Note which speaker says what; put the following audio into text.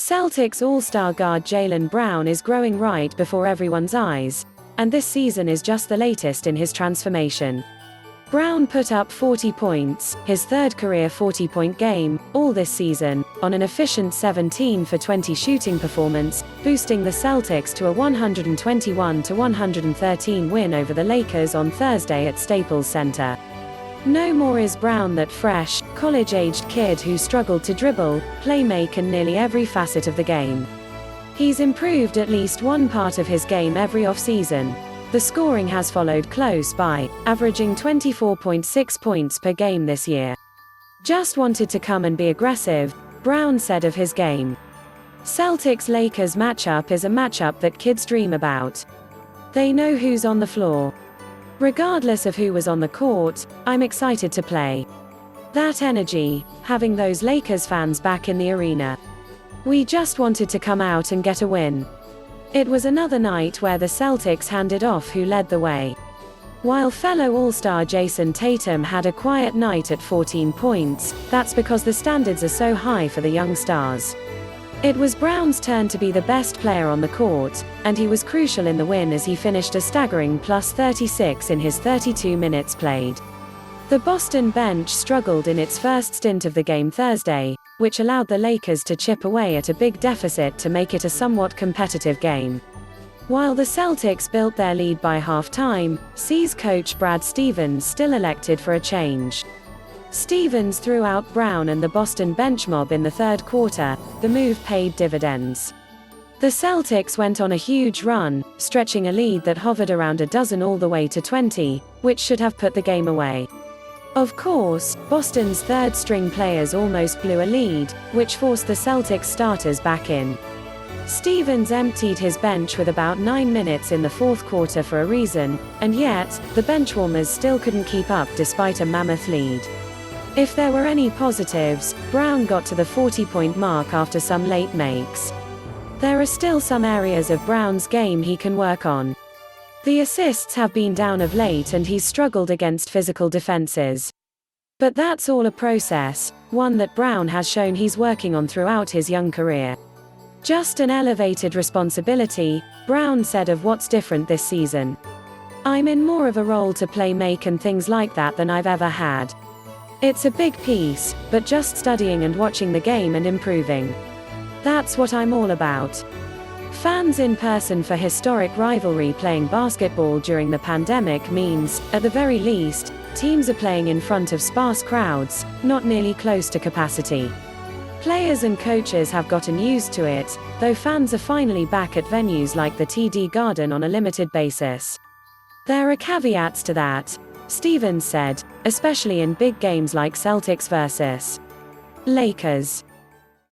Speaker 1: Celtics All-Star guard Jaylen Brown is growing right before everyone's eyes, and this season is just the latest in his transformation. Brown put up 40 points, his third career 40-point game, all this season, on an efficient 17 for 20 shooting performance, boosting the Celtics to a 121-113 win over the Lakers on Thursday at Staples Center. No more is Brown that fresh, college-aged kid who struggled to dribble, play make in nearly every facet of the game. He's improved at least one part of his game every offseason. The scoring has followed close by, averaging 24.6 points per game this year. Just wanted to come and be aggressive, Brown said of his game. Celtics-Lakers matchup is a matchup that kids dream about. They know who's on the floor. Regardless of who was on the court, I'm excited to play. That energy, having those Lakers fans back in the arena. We just wanted to come out and get a win. It was another night where the Celtics handed off who led the way. While fellow All-Star Jayson Tatum had a quiet night at 14 points, that's because the standards are so high for the young stars. It was Brown's turn to be the best player on the court, and he was crucial in the win as he finished a staggering plus 36 in his 32 minutes played. The Boston bench struggled in its first stint of the game Thursday, which allowed the Lakers to chip away at a big deficit to make it a somewhat competitive game. While the Celtics built their lead by halftime, C's coach Brad Stevens still elected for a change. Stevens threw out Brown and the Boston bench mob in the third quarter. The move paid dividends. The Celtics went on a huge run, stretching a lead that hovered around a dozen all the way to 20, which should have put the game away. Of course, Boston's third-string players almost blew a lead, which forced the Celtics starters back in. Stevens emptied his bench with about 9 minutes in the fourth quarter for a reason, and yet, the benchwarmers still couldn't keep up despite a mammoth lead. If there were any positives, Brown got to the 40-point mark after some late makes. There are still some areas of Brown's game he can work on. The assists have been down of late and he's struggled against physical defenses. But that's all a process, one that Brown has shown he's working on throughout his young career. Just an elevated responsibility, Brown said of what's different this season. I'm in more of a role to play make and things like that than I've ever had. It's a big piece, but just studying and watching the game and improving. That's what I'm all about. Fans in person for historic rivalry playing basketball during the pandemic means, at the very least, teams are playing in front of sparse crowds, not nearly close to capacity. Players and coaches have gotten used to it, though fans are finally back at venues like the TD Garden on a limited basis. There are caveats to that, Stevens said, especially in big games like Celtics vs. Lakers.